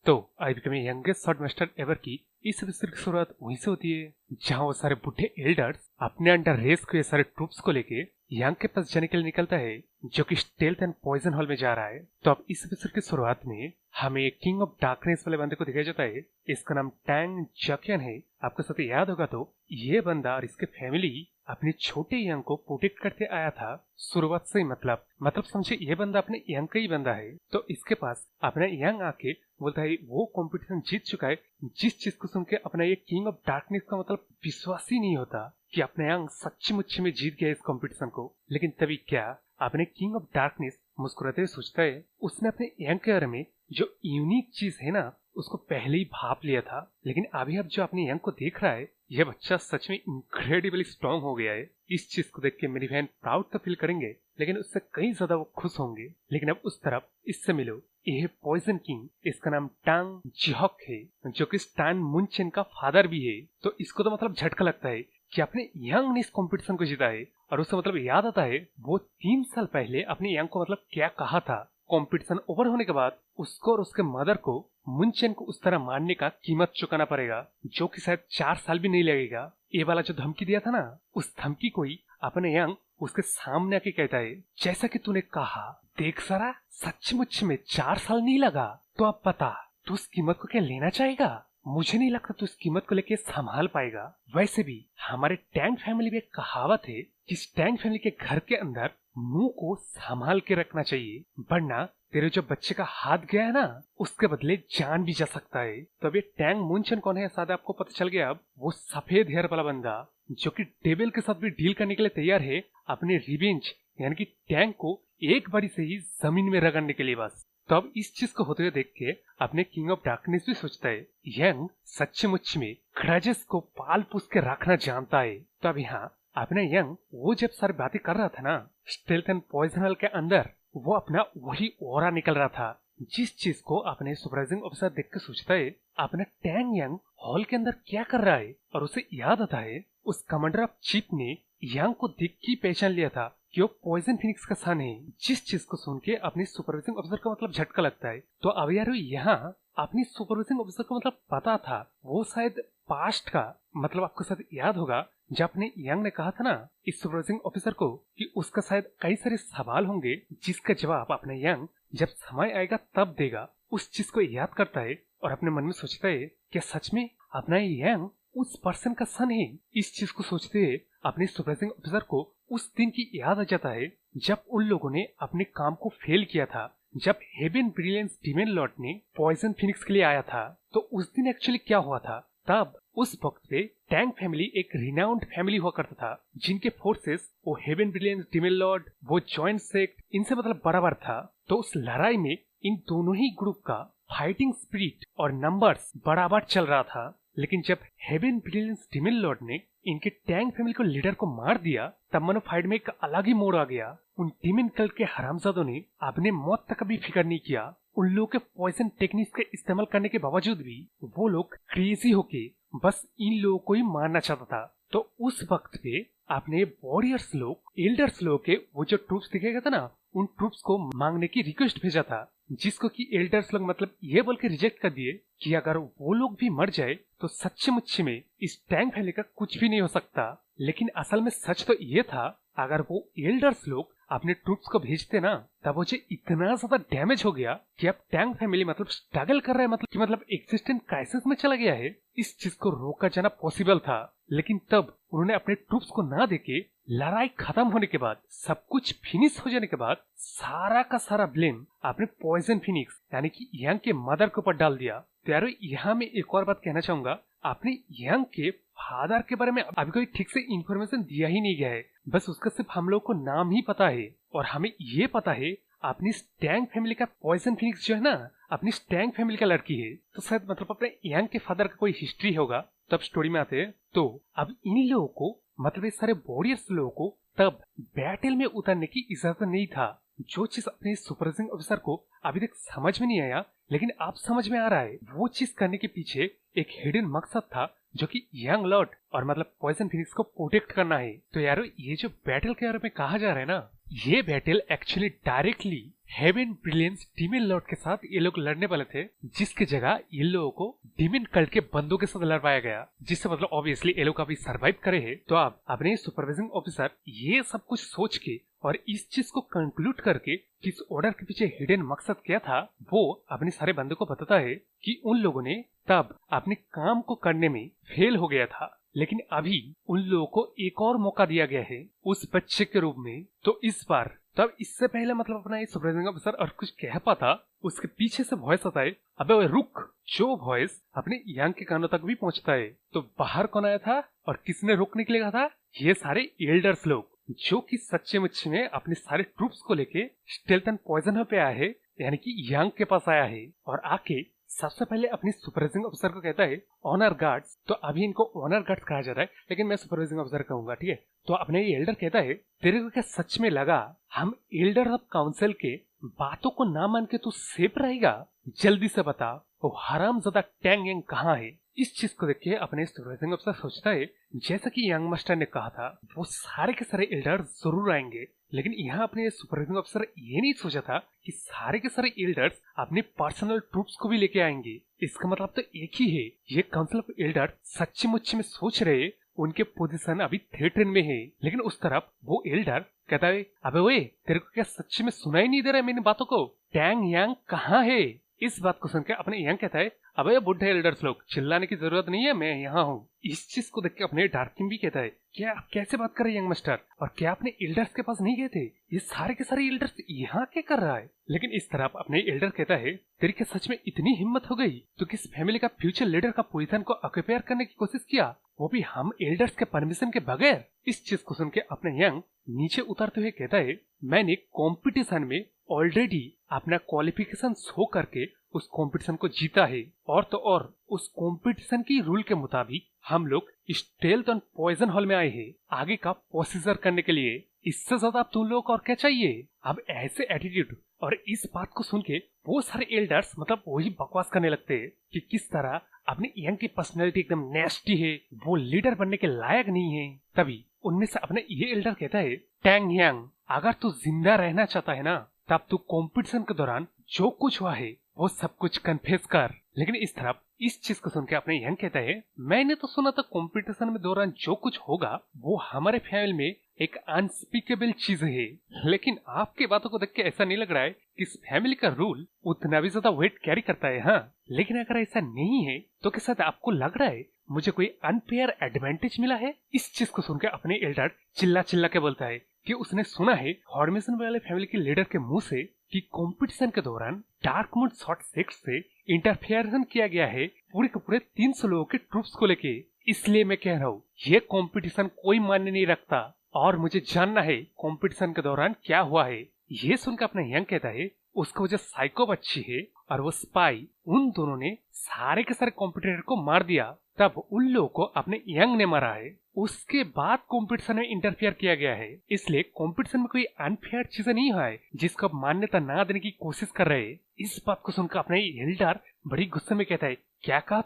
तो I become youngest sword master ever की इस एपिसोड की शुरुआत वहीं से होती है जहां वो सारे बुढ़े एल्डर्स अपने अंडर रेस को ये सारे ट्रूप्स को लेके यंग के पास जाने के लिए निकलता है, जो कि स्टेल्थ एंड पॉइजन हॉल में जा रहा है। तो अब इस एपिसोड की शुरुआत में हमें किंग ऑफ डार्कनेस वाले बंदे को दिखाया जाता है। इसका नाम टैंग जकियन है। आपको साथ याद होगा तो ये बंदा और इसके फैमिली अपने छोटे यंग को प्रोटेक्ट करते आया था शुरुआत से ही। मतलब समझे ये बंदा अपने यंग का ही बंदा है। तो इसके पास अपना यंग आके बोलता है वो कंपटीशन जीत चुका है। जिस चीज को सुन के अपना ये किंग ऑफ डार्कनेस का मतलब विश्वास ही नहीं होता कि अपना यंग सच्ची में जीत गया इस कंपटीशन को। लेकिन तभी क्या अपने किंग ऑफ डार्कनेस मुस्कुराते हुए सोचता है उसने अपने यंग के बारे में जो यूनिक चीज है ना उसको पहले ही भाप लिया था। लेकिन अभी अब जो अपने यंग को देख रहा है यह बच्चा सच में इनक्रेडिबली स्ट्रांग हो गया है। इस चीज को देख के मेरी बहन प्राउड तो फील करेंगे, लेकिन उससे कहीं ज्यादा वो खुश होंगे। लेकिन अब उस तरफ इससे मिलो, यह पॉइजन किंग, इसका नाम टांग जिहॉक है, जो कि स्टैन मुनचेन का फादर भी है। तो इसको तो मतलब झटका लगता है कि अपने यंग ने इस कंपटीशन को जीता है। और उसे मतलब याद आता है वो 3 साल पहले अपने यंग को मतलब क्या कहा था। कंपटीशन ओवर होने के बाद उसको और उसके मदर को मुनचेन को उस तरह मारने का कीमत चुकाना पड़ेगा, जो कि शायद 4 साल भी नहीं लगेगा। ये वाला जो धमकी दिया था ना, उस धमकी को ही अपने यंग उसके सामने आके कहता है, जैसा कि तूने कहा, देख सारा, सचमुच में 4 साल नहीं लगा। तो अब बता, तू उस कीमत को क्या लेना चाहेगा? मुझे नहीं लगता तू इस कीमत को लेके संभाल पाएगा। वैसे भी हमारे टैंग फैमिली में एक कहावत है कि इस टैंग फैमिली के घर के अंदर मुंह को संभाल के रखना चाहिए, वरना तेरे जो बच्चे का हाथ गया है ना उसके बदले जान भी जा सकता है। तो अब ये टैंग मुनचेन कौन है शायद आपको पता चल गया। अब वो सफेद हेयर वाला बंदा जो कि डेविल के साथ भी डील करने के लिए तैयार है, अपने रिवेंज यानी कि टैंग को एक बारी से ही जमीन में रगड़ने के लिए बस। तो अब इस चीज को होते हुए देख के अपने किंग ऑफ डार्कनेस भी सोचता है यंग सच्चमुच में ग्रजेस को पाल पोस के रखना जानता है। तो अब यहाँ अपने यंग वो जब सारी बातें कर रहा था ना स्टेल्थ एंड पॉइजन हॉल के अंदर, वो अपना वही ऑरा निकल रहा था। जिस चीज को अपने सुपरवाइजिंग ऑफिसर देख के सोचता है अपना टैंग यंग हॉल के अंदर क्या कर रहा है। और उसे याद आता है उस कमांडर ऑफ चिप ने यंग को देख के पहचान लिया था कि वो पॉइजन फिनिक्स का सन है। जिस चीज को सुन के अपनी सुपरवाइजिंग ऑफिसर का मतलब झटका लगता है। तो अब यार यहाँ अपनी सुपरवाइजिंग ऑफिसर को मतलब पता था वो शायद पास्ट का, मतलब आपको शायद याद होगा जब अपने यंग ने कहा था ना इस सुपरवाइजिंग ऑफिसर को कि उसका शायद कई सारे सवाल होंगे जिसका जवाब अपने यंग जब समय आएगा तब देगा। उस चीज को याद करता है और अपने मन में सोचता है कि सच में अपना यंग उस पर्सन का सन है। इस चीज को सोचते हुए अपने सुपरवाइजिंग ऑफिसर को उस दिन की याद आ जाता है जब उन लोगों ने अपने काम को फेल किया था, जब हेवन ब्रिलियंस डीमन लॉर्ड ने पॉइजन फिनिक्स के लिए आया था। तो उस दिन एक्चुअली क्या हुआ था, तब उस वक्त पे टैंग फैमिली एक रिनाउंड फैमिली हुआ करता था जिनके फोर्सेस वो हेवन ब्रिलियंस डीमन लॉर्ड, वो जॉइंट सेक्ट, इनसे मतलब बराबर था। तो उस लड़ाई में इन दोनों ही ग्रुप का फाइटिंग स्पिरिट और नंबर्स बराबर चल रहा था। लेकिन जब हेवन ब्रिलियंस डीमन लॉर्ड ने इनके टैंग फैमिली को लीडर को मार दिया, तब मनो फाइट में एक अलग ही मोड़ आ गया। उन डीमन कल्ट के हरामजादों ने अपने मौत तक भी फिक्र नहीं किया। उन लोगों के पॉइजन टेक्निक्स के इस्तेमाल करने के बावजूद भी वो लोग क्रेजी होके बस इन लोगों को ही मारना चाहता था। तो उस वक्त पे अपने वॉरियर्स लोग, एल्डर्स लोग के वो जो ट्रूप्स दिखे गए थे ना, उन ट्रूप्स को मांगने की रिक्वेस्ट भेजा था, जिसको कि एल्डर्स लोग मतलब ये बोल के रिजेक्ट कर दिए कि अगर वो लोग भी मर जाए तो सच्चमुच में इस टैंग फैमिली का कुछ भी नहीं हो सकता। लेकिन असल में सच तो ये था, अगर वो एल्डर्स लोग अपने ट्रूप्स को भेजते ना, तब वो जो इतना ज्यादा डैमेज हो गया कि अब टैंग फैमिली मतलब स्ट्रगल कर रहा है, मतलब एक्सिस्टेंट क्राइसिस में चला गया है। इस चीज को रोका जाना पॉसिबल था, लेकिन तब उन्होंने अपने ट्रूप्स को ना देके लड़ाई खत्म होने के बाद, सब कुछ फिनिश हो जाने के बाद सारा का सारा ब्लेम अपने पॉइजन फिनिक्स यानी कि यंग के मदर के ऊपर डाल दिया। तो यार यहाँ मैं एक और बात कहना चाहूंगा, अपने यंग के फादर के बारे में अभी कोई ठीक से इंफॉर्मेशन दिया ही नहीं गया है। बस उसका सिर्फ हम लोग को नाम ही पता है और हमें ये पता है अपनी स्टैंग फैमिली का पॉइजन फिनिक्स जो है ना अपनी स्टैंग फैमिली का लड़की है। तो शायद मतलब अपने यंग के फादर का कोई हिस्ट्री होगा। तब स्टोरी में आते हैं तो अब इन लोगों को मतलब इस सारे वॉरियर्स लोगों को तब बैटल में उतरने की इजाजत नहीं था। जो चीज अपने सुपरवाइजिंग ऑफिसर को अभी तक समझ में नहीं आया लेकिन अब समझ में आ रहा है, वो चीज करने के पीछे एक हिडन मकसद था जो कि यंग लॉर्ड और मतलब पॉइजन फिनिक्स को प्रोटेक्ट करना है। तो यार ये जो बैटल के बारे में कहा जा रहा है ना, ये battle actually directly heaven brilliance demon lord के साथ ये लोग लड़ने वाले थे, जिसकी जगह इन लोगों को डीमन कल्ट के बंदों के साथ लड़वाया गया, जिससे मतलब ऑब्वियसली ये लोग अभी सरवाइव करे है। तो आप अपने सुपरवाइजिंग ऑफिसर ये सब कुछ सोच के और इस चीज को कंक्लूड करके कि इस ऑर्डर के पीछे हिडन मकसद क्या था, वो अपने सारे बंदों को बताता है कि उन लोगों ने तब अपने काम को करने में फेल हो गया था, लेकिन अभी उन लोगों को एक और मौका दिया गया है उस बच्चे के रूप में। तो इस बार तब इससे पहले मतलब अपना ये सुपरवाइजिंग ऑफिसर और कुछ कह पाता, उसके पीछे से वॉइस आता है, अबे ओए रुक। जो वॉइस अपने यांग के कानों तक भी पहुंचता है। तो बाहर कौन आया था और किसने रोकने के लिए कहा था? ये सारे एल्डर्स लोग, जो कि सच्चे मुच्चे में अपने सारे ट्रूप्स को लेके स्टेल्थ एंड पॉइजन पे आया है, यानी कि यांग के पास आया है। और आके सबसे पहले अपनी सुपरवाइजिंग ऑफिसर को कहता है ऑनर गार्ड्स। तो अभी इनको ऑनर गार्ड्स कहा जाता है, लेकिन मैं सुपरवाइजिंग ऑफिसर कहूंगा, ठीक है। तो अपने ये एल्डर कहता है, तेरे को क्या सच में लगा हम एल्डर ऑफ काउंसिल के बातों को ना मान के तू सेफ रहेगा? जल्दी से बता वो हरामजादा टैंग यांग कहाँ है? इस चीज को देख के अपने सुपरवाइजिंग ऑफिसर सोचता है, जैसा कि यंग मास्टर ने कहा था वो सारे के सारे एल्डर जरूर आएंगे, लेकिन यहाँ अपने सुपरवाइजिंग ऑफिसर ये नहीं सोचा था कि सारे के सारे एल्डर्स अपने पर्सनल ट्रूप्स को भी लेके आएंगे। इसका मतलब तो एक ही है, ये काउंसिल ऑफ एल्डर सच्ची मुच्ची में सोच रहे उनके पोजीशन अभी थ्रेटन में है, लेकिन उस तरफ वो एल्डर कहता है, अबे ओए तेरे को क्या सच्ची में सुनाई नहीं दे रहा है मेरी बातों को? टैंग यांग कहाँ है? इस बात को सुनकर अपने यांग कहता है, अबे बुढ़े एल्डर्स लोग, चिल्लाने की जरूरत नहीं है, मैं यहाँ हूँ। इस चीज को देख के अपने डार्क किंग भी कहता है, क्या आप कैसे बात कर रहे हैं यंग मास्टर, और क्या आपने एल्डर्स के पास नहीं गए थे? ये सारे के सारे एल्डर्स यहाँ क्या कर रहा है? लेकिन इस तरफ अपने एल्डर कहता है, तेरी क्या सच में इतनी हिम्मत हो गई तो किस फैमिली का फ्यूचर लीडर का पोजीशन को ऑक्यूपायर करने की कोशिश किया, वो भी हम एल्डर्स के परमिशन के बगैर? इस चीज को सुन के अपने यंग नीचे उतरते हुए कहता है, मैंने कॉम्पिटिशन में ऑलरेडी अपना क्वालिफिकेशन शो करके उस कंपटीशन को जीता है, और तो और उस कंपटीशन की रूल के मुताबिक हम लोग स्टेल्थ एंड पॉइजन हॉल में आए हैं आगे का प्रोसीजर करने के लिए। इससे ज्यादा अब तुम लोग और क्या चाहिए? अब ऐसे एटीट्यूड और इस बात को सुन के वो सारे एल्डर्स मतलब वही बकवास करने लगते हैं कि किस तरह अपने यंग की पर्सनैलिटी एकदम नेस्टी है, वो लीडर बनने के लायक नहीं है। तभी उनमें से अपने ये एल्डर कहता है, टैंग यांग अगर तू जिंदा रहना चाहता है ना, तब तू कंपटीशन के दौरान जो कुछ हुआ है वो सब कुछ कन्फेस कर। लेकिन इस तरफ इस चीज को सुन के अपने यंग कहता है, मैंने तो सुना था कंपटीशन में दौरान जो कुछ होगा वो हमारे फैमिली में एक अनस्पीकेबल चीज है, लेकिन आपके बातों को देख के ऐसा नहीं लग रहा है कि इस फैमिली का रूल उतना भी ज्यादा वेट कैरी करता है। हाँ, लेकिन अगर ऐसा नहीं है तो क्या शायद आपको लग रहा है मुझे कोई अनफेयर एडवांटेज मिला है? इस चीज को सुनकर अपने एल्डर चिल्ला चिल्ला के बोलता है कि उसने सुना है हॉर्मेसन वाले फैमिली के लीडर के मुंह से कि कंपटीशन के दौरान डार्क मूड शॉर्ट सेक्स से इंटरफेरेंस किया गया है पूरे के पूरे 300 लोगों के ट्रूप्स को लेके। इसलिए मैं कह रहा हूँ ये कंपटीशन कोई मान्य नहीं रखता और मुझे जानना है कंपटीशन के दौरान क्या हुआ है। ये सुनकर अपना यंग कहता है, उसका वजह साइको बच्ची है और वो स्पाई, उन दोनों ने सारे के सारे कॉम्पिटिटर को मार दिया, तब उन लोगों को अपने यंग ने मारा है। उसके बाद कंपटीशन में इंटरफेयर किया गया है, इसलिए कंपटीशन में कोई अनफेयर चीजें नहीं हुआ है जिसको आप मान्यता ना देने की कोशिश कर रहे हैं। इस बात को सुनकर अपने एल्डर बड़ी गुस्से में कहता है, क्या कहा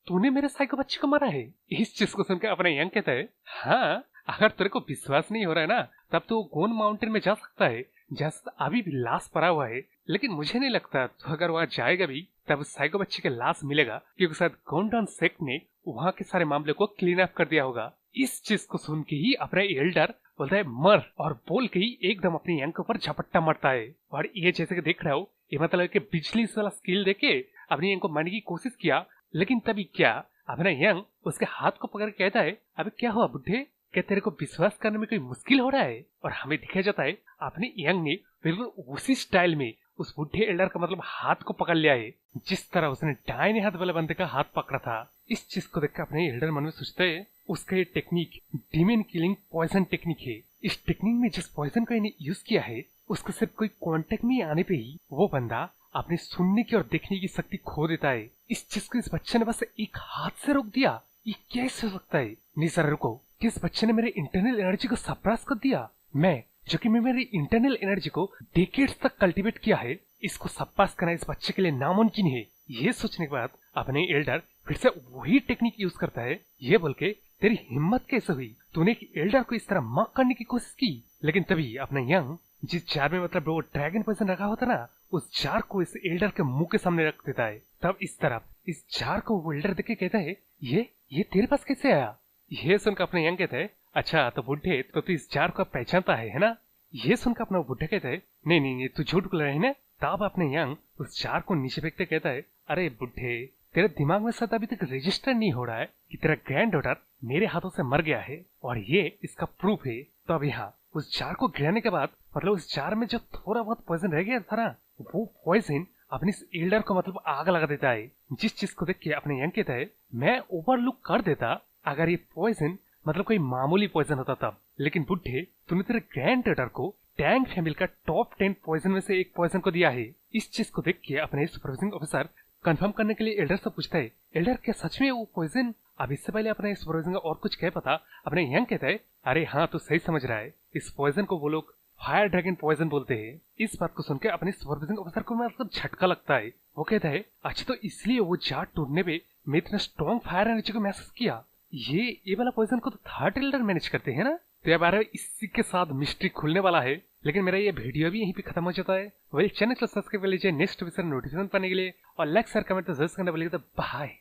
तूने मेरे साइको बच्चे को मारा है? इस चीज को सुनकर अपने यंग कहता है, हाँ, अगर तेरे को विश्वास नहीं हो रहा है ना, तब तो गोन माउंटेन में जा सकता है जैसा अभी भी लाश पड़ा हुआ है, लेकिन मुझे नहीं लगता तो अगर वहाँ जाएगा भी तब साइको बच्चे के लाश मिलेगा, क्योंकि शायद गोंडन सेक्ट ने वहाँ के सारे मामले को क्लीन अप कर दिया होगा। इस चीज को सुन के ही अपना एल्डर बोलता है मर, और बोल के ही एकदम अपने यंग के ऊपर झपट्टा मारता है। और ये जैसे कि देख रहा हो, ये मतलब कि बिजली वाला स्किल देके अपने यंग को मारने की कोशिश किया, लेकिन तभी क्या अपना यंग उसके हाथ को पकड़ के कहता है, अबे क्या हुआ बुढ़े, क्या तेरे को विश्वास करने में कोई मुश्किल हो रहा है? और हमें दिखाया जाता है अपने यंग ने बिल्कुल उसी स्टाइल में उस बुढ़े एल्डर का मतलब हाथ को पकड़ लिया है जिस तरह उसने दाहिने हाथ वाले बंदे का हाथ पकड़ा था। इस चीज को देखकर अपने एल्डर मन में सोचते है, उसका ये technique demon killing poison technique है। इस टेक्निक में जिस पॉइजन का इन्हें यूज किया है उसको सिर्फ कोई कांटेक्ट में आने पे ही वो बंदा अपने सुनने की और देखने की शक्ति खो देता है। इस चीज को इस बच्चे ने बस एक हाथ से रोक दिया, ये कैसे हो सकता है? नहीं सर रुको, किस बच्चे ने मेरे इंटरनल एनर्जी को सप्रेस कर दिया? मैं मेरी इंटरनल एनर्जी को डेकेड्स तक कल्टीवेट किया है, इसको सप्रेस करना इस बच्चे के लिए नामुमकिन है। ये सोचने के बाद अपने एल्डर फिर से वही टेक्निक यूज करता है, ये बोल के तेरी हिम्मत कैसे हुई, तूने एक एल्डर को इस तरह मॉक करने की कोशिश की? लेकिन तभी अपना यंग जिस जार में मतलब वो ड्रैगन पॉइजन रखा होता ना, उस जार को इस एल्डर के मुंह के सामने रख देता है। तब इस तरफ इस जार को वो एल्डर देख के कहता है, ये तेरे पास कैसे आया? ये सुनकर अपने यंग कहता है, अच्छा तो बुढ़े तो तू इस जार को पहचानता है ना? ये सुनकर अपना बुढ़ा कहता है, नहीं नहीं नहीं, तू झूठ बोल रहा है ना? तब अपने यंग उस जार को नीचे फेंकते कहता है, अरे बुढ़े, तेरे दिमाग में शायद अभी तक रजिस्टर नहीं हो रहा है कि तेरा ग्रैंड डॉटर मेरे हाथों से मर गया है, और ये इसका प्रूफ है। तो अब यहाँ उस जार को गिराने के बाद मतलब उस जार में जो थोड़ा बहुत पॉइजन रह गया था ना, वो पॉइजन अपने इस एल्डर को मतलब आग लगा देता है। जिस चीज को देख के अपने यंग कहता है, मैं ओवरलुक कर देता अगर ये पॉइजन मतलब कोई मामूली पॉइजन होता तब, लेकिन बुढ़े तूने तेरे ग्रैंड डॉटर को टैंग फैमिली का टॉप 10 पॉइजन में से एक पॉइजन को दिया है। इस चीज को देख के अपने सुपरवाइजिंग ऑफिसर कंफर्म करने के लिए एल्डर से पूछता है, एल्डर क्या सच में वो पॉइजन? अब इससे पहले अपने सुपरवाइजिंग और कुछ कह पता अपने यंग कहता है, अरे हाँ तू सही समझ रहा है, इस पॉइजन को वो लोग फायर ड्रैगन पॉइजन बोलते हैं। इस बात को सुनकर अपने सुपरवाइजिंग ऑफिसर को मतलब झटका लगता है। वो कहता है, अच्छा तो इसलिए वो जार टूटने पे मैं इतना स्ट्रॉन्ग फायर एनर्जी को महसूस किया। ये वाला पॉइजन को तो थर्ड एल्डर मैनेज करते हैं ना? तो यार बारे इसी के साथ मिस्ट्री खुलने वाला है। लेकिन मेरा ये वीडियो भी यहीं पे खत्म हो जाता है। चैनल को सब्सक्राइब कर लीजिए नेक्स्ट विषय नोटिफिकेशन पाने के लिए, और लाइक शेयर कमेंट तो जरूर करना बोलिए। तो बाय।